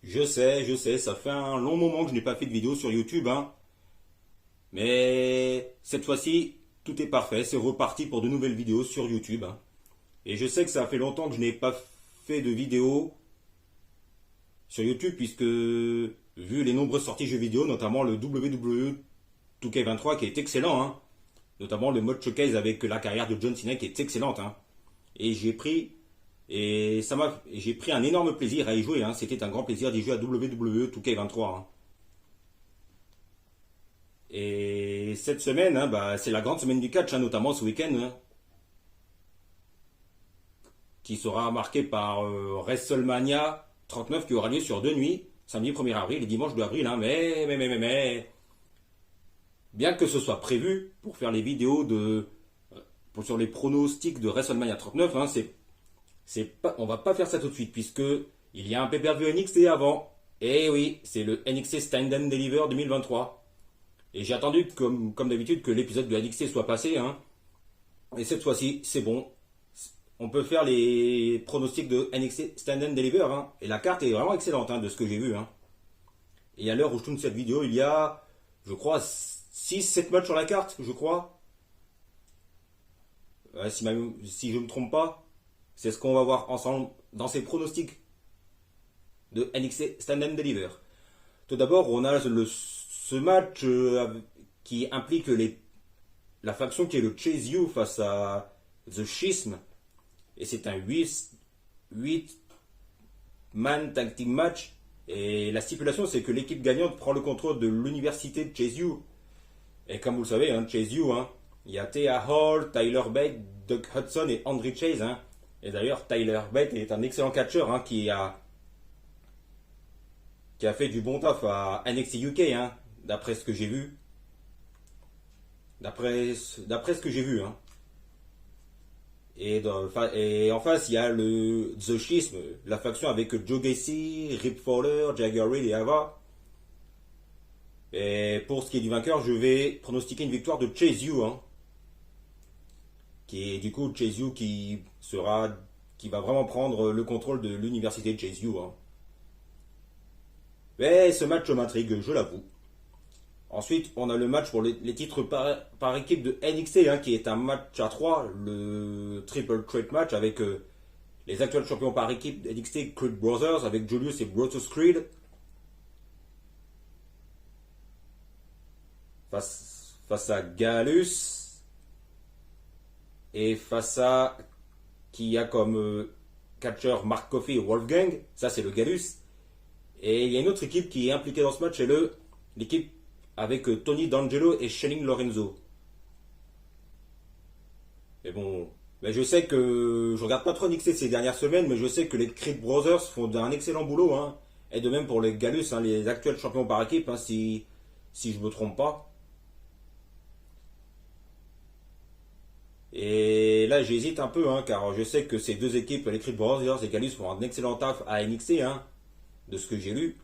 Je sais, ça fait un long moment que je n'ai pas fait de vidéo sur YouTube, hein. Mais cette fois-ci, tout est parfait, c'est reparti pour de nouvelles vidéos sur YouTube, hein. Et je sais que ça fait longtemps que je n'ai pas fait de vidéo sur YouTube, puisque vu les nombreuses sorties jeux vidéo, notamment le WWE 2K23 qui est excellent, hein. Notamment le mode showcase avec la carrière de John Cena qui est excellente, hein. Et j'ai pris un énorme plaisir à y jouer, hein. C'était un grand plaisir d'y jouer à WWE 2K23, hein. Et cette semaine, hein, c'est la grande semaine du catch, hein, notamment ce week-end, hein, qui sera marqué par WrestleMania 39 qui aura lieu sur deux nuits, samedi 1er avril et dimanche 2 avril, hein. Bien que ce soit prévu pour faire les vidéos sur les pronostics de WrestleMania 39, hein, on va pas faire ça tout de suite, puisque il y a un pay-per-view NXT avant. Et oui, c'est le NXT Stand and Deliver 2023. Et j'ai attendu, comme d'habitude, que l'épisode de NXT soit passé, hein. Et cette fois-ci, c'est bon. On peut faire les pronostics de NXT Stand and Deliver, hein. Et la carte est vraiment excellente, hein, de ce que j'ai vu, hein. Et à l'heure où je tourne cette vidéo, il y a, je crois, 6-7 matchs sur la carte, je crois. Si je ne me trompe pas, c'est ce qu'on va voir ensemble dans ces pronostics de NXT Stand and Deliver. Tout d'abord, on a ce match qui implique la faction qui est le Chase You face à The Schism. Et c'est un 8 man tag team match. Et la stipulation, c'est que l'équipe gagnante prend le contrôle de l'université de Chase You. Et comme vous le savez, hein, Chase You, hein, il y a Thea Hall, Tyler Bate, Doug Hudson et Andre Chase, hein. Et d'ailleurs, Tyler Bate est un excellent catcheur, hein, qui a fait du bon taf à NXT UK, hein, d'après ce que j'ai vu. D'après ce que j'ai vu, hein. Et en face, il y a le The Schism, la faction avec Joe Gacy, Rip Fowler, Jagger Reed et Ava. Et pour ce qui est du vainqueur, je vais pronostiquer une victoire de Chase You, hein. Qui est du coup Chase You qui va vraiment prendre le contrôle de l'université de Chase You, hein. Mais ce match m'intrigue, je l'avoue. Ensuite, on a le match pour les titres par équipe de NXT, hein, qui est un match à 3, le Triple Threat match avec les actuels champions par équipe de NXT, Creed Brothers, avec Julius et Brutus Creed, face à Gallus, et face à qui a comme catcheur Mark Coffey et Wolfgang, ça c'est le Gallus. Et il y a une autre équipe qui est impliquée dans ce match, c'est l'équipe avec Tony D'Angelo et Shelling Lorenzo. Et bon, je sais que je regarde pas trop NXT ces dernières semaines, mais je sais que les Creed Brothers font un excellent boulot, hein. Et de même pour les Gallus, hein, les actuels champions par équipe, hein, si je me trompe pas. Et là, j'hésite un peu, hein, car je sais que ces deux équipes, les Creed Brothers et Gallus, font un excellent taf à NXT, hein, de ce que j'ai lu.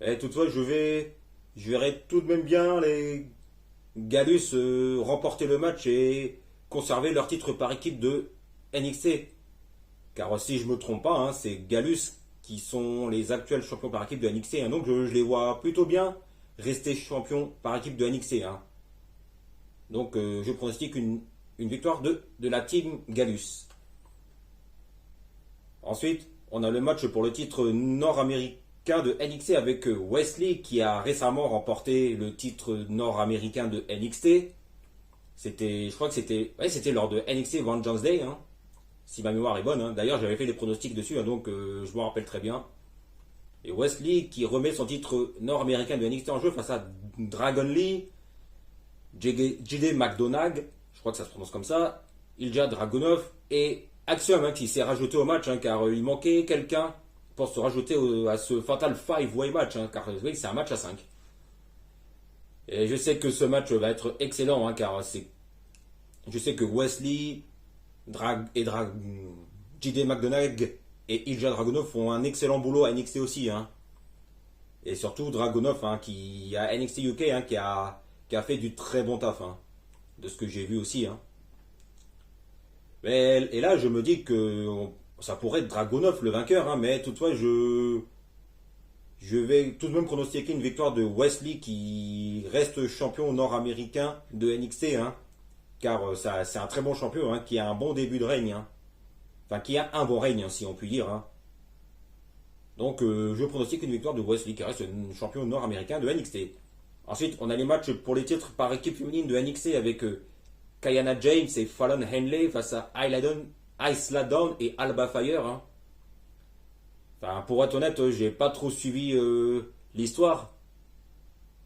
Et toutefois, je verrais tout de même bien les Gallus remporter le match et conserver leur titre par équipe de NXT. Car si je ne me trompe pas, hein, c'est Gallus qui sont les actuels champions par équipe de NXT, hein, donc je les vois plutôt bien rester champions par équipe de NXT, hein. Donc je pronostique une victoire de la team Gallus. Ensuite, on a le match pour le titre nord-américain de NXT avec Wesley qui a récemment remporté le titre nord-américain de NXT. Je crois que c'était lors de NXT Vengeance Day, hein, si ma mémoire est bonne, hein. D'ailleurs, j'avais fait des pronostics dessus, hein, donc je me rappelle très bien. Et Wesley qui remet son titre nord-américain de NXT en jeu face à Dragon Lee, JD McDonagh, je crois que ça se prononce comme ça, Ilja Dragunov et Axiom, hein, qui s'est rajouté au match, hein, car il manquait quelqu'un pour se rajouter à ce Fatal 5-way match, hein, car oui, c'est un match à 5. Et je sais que ce match va être excellent, hein, car je sais que Wesley, JD McDonagh et Ilja Dragunov font un excellent boulot à NXT aussi, hein. Et surtout Dragunov, hein, qui a NXT UK, hein, qui a fait du très bon taf, hein, de ce que j'ai vu aussi, hein. Et là, je me dis que ça pourrait être Dragunov le vainqueur, hein, mais toutefois, Je vais tout de même pronostiquer une victoire de Wesley qui reste champion nord-américain de NXT, hein, car c'est un très bon champion, hein, qui a un bon début de règne, hein. Enfin qui a un bon règne, hein, si on peut dire, hein. Donc je pronostique une victoire de Wesley qui reste champion nord-américain de NXT. Ensuite, on a les matchs pour les titres par équipe féminine de NXT avec Kiana James et Fallon Henley face à Isla Dawn et Alba Fire, hein. Enfin, pour être honnête, j'ai pas trop suivi l'histoire.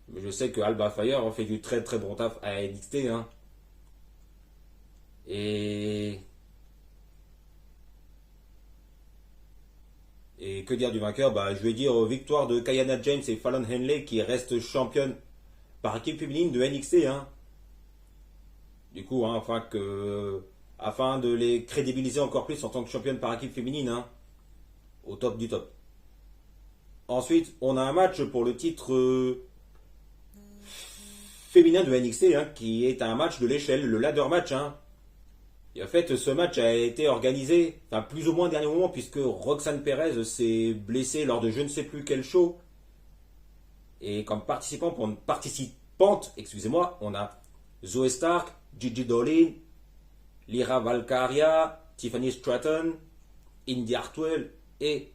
Mais je sais que Alba Fire fait du très très bon taf à NXT, hein. Et... Et que dire du vainqueur? Bah, je vais dire victoire de Kiana James et Fallon Henley qui reste championne par équipe féminine de NXT, hein. Du coup, hein, afin de les crédibiliser encore plus en tant que championne par équipe féminine, hein, au top du top. Ensuite, on a un match pour le titre féminin de NXT, hein, qui est un match de l'échelle, le ladder match, hein. Et en fait, ce match a été organisé, enfin plus ou moins au dernier moment, puisque Roxanne Perez s'est blessée lors de je ne sais plus quel show. Et comme participante, excusez-moi, on a Zoe Stark, Gigi Dolin, Lyra Valkyria, Tiffany Stratton, Indy Hartwell et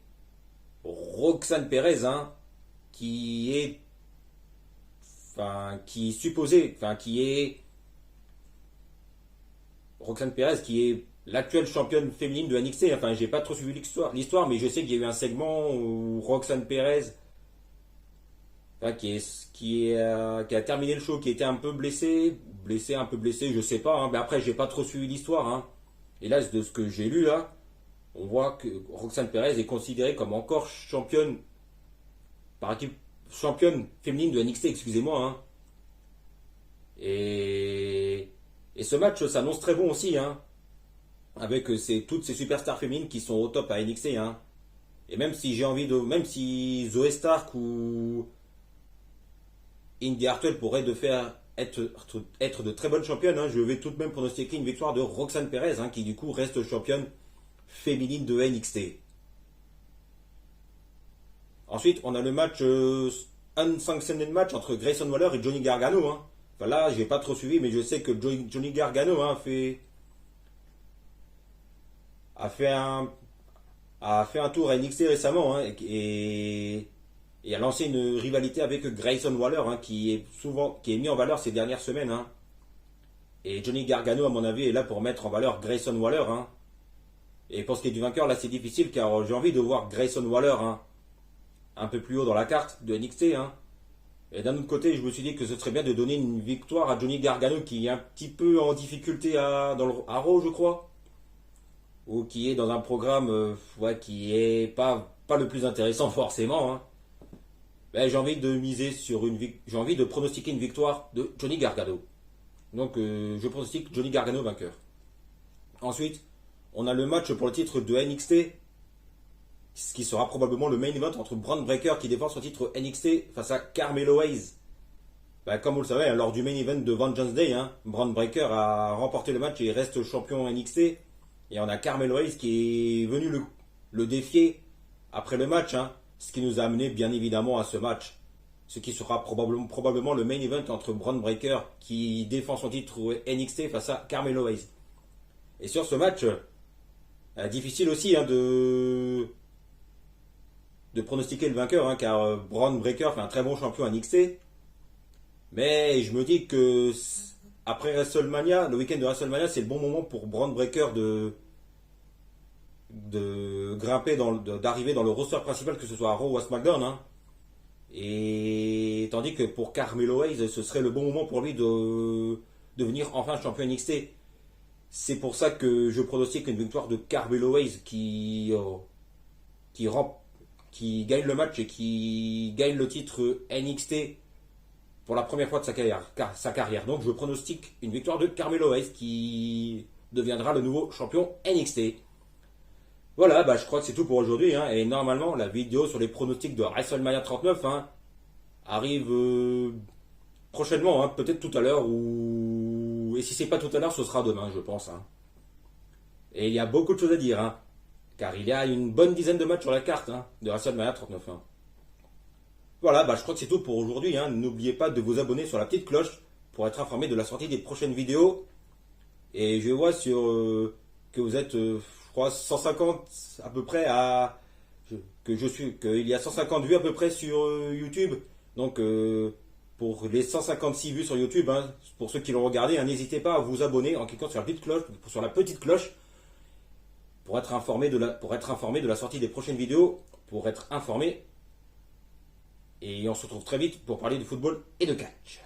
Roxanne Perez, hein, qui est, qui est Roxanne Perez, qui est l'actuelle championne féminine de NXT. Enfin, j'ai pas trop suivi l'histoire, mais je sais qu'il y a eu un segment où Roxanne Perez, enfin, qui a terminé le show, qui était un peu un peu blessé, je sais pas, hein, mais après, j'ai pas trop suivi l'histoire, hein. Et là, de ce que j'ai lu là, on voit que Roxanne Perez est considérée comme encore championne féminine de NXT, excusez-moi, hein. Et ce match s'annonce très bon aussi, hein, avec toutes ces superstars féminines qui sont au top à NXT, hein. Et même si Zoe Stark ou Indy Hartwell pourraient être de très bonnes championnes, hein, je vais tout de même pronostiquer une victoire de Roxanne Perez, hein, qui du coup reste championne féminine de NXT. Ensuite, on a le match unsanctioned match entre Grayson Waller et Johnny Gargano, hein. Enfin là, j'ai pas trop suivi, mais je sais que Johnny Gargano, hein, a fait un tour à NXT récemment, hein, et a lancé une rivalité avec Grayson Waller, hein, qui est mis en valeur ces dernières semaines, hein. Et Johnny Gargano, à mon avis, est là pour mettre en valeur Grayson Waller, hein. Et pour ce qui est du vainqueur, là c'est difficile car j'ai envie de voir Grayson Waller, hein, un peu plus haut dans la carte de NXT, hein. Et d'un autre côté, je me suis dit que ce serait bien de donner une victoire à Johnny Gargano qui est un petit peu en difficulté à Raw, je crois. Ou qui est dans un programme qui est pas le plus intéressant forcément, hein. Ben, j'ai envie de pronostiquer une victoire de Johnny Gargano. Donc je pronostique Johnny Gargano vainqueur. Ensuite, on a le match pour le titre de NXT, ce qui sera probablement le main event entre Bron Breakker qui défend son titre NXT face à Carmelo Hayes. Ben, comme vous le savez, lors du main event de Vengeance Day, hein, Bron Breakker a remporté le match et reste champion NXT. Et on a Carmelo Hayes qui est venu le défier après le match, hein, ce qui nous a amené bien évidemment à ce match. Ce qui sera probablement le main event entre Bron Breakker qui défend son titre NXT face à Carmelo Hayes. Et sur ce match, difficile aussi, hein, de pronostiquer le vainqueur, hein, car Bron Breakker fait un très bon champion NXT. Mais je me dis que après WrestleMania, le week-end de WrestleMania, c'est le bon moment pour Bron Breakker de grimper, d'arriver dans le roster principal, que ce soit à Raw ou à SmackDown, hein. Et tandis que pour Carmelo Hayes, ce serait le bon moment pour lui de devenir enfin champion NXT. C'est pour ça que je pronostique une victoire de Carmelo Hayes qui gagne le match et qui gagne le titre NXT pour la première fois de sa carrière. Donc je pronostique une victoire de Carmelo Hayes qui deviendra le nouveau champion NXT. Voilà, je crois que c'est tout pour aujourd'hui, hein. Et normalement, la vidéo sur les pronostics de WrestleMania 39, hein, arrive prochainement, hein, peut-être tout à l'heure, et si c'est pas tout à l'heure, ce sera demain, je pense, hein. Et il y a beaucoup de choses à dire, hein, car il y a une bonne dizaine de matchs sur la carte, hein, de WrestleMania 39, hein. Voilà, je crois que c'est tout pour aujourd'hui, hein. N'oubliez pas de vous abonner sur la petite cloche pour être informé de la sortie des prochaines vidéos. Et je vois que vous êtes, je crois, 150 à peu près qu'il y a 150 vues à peu près sur YouTube. Donc, pour les 156 vues sur YouTube, hein, pour ceux qui l'ont regardé, hein, n'hésitez pas à vous abonner en cliquant sur la petite cloche, pour être informé de la sortie des prochaines vidéos, pour être informé. Et on se retrouve très vite pour parler de football et de catch.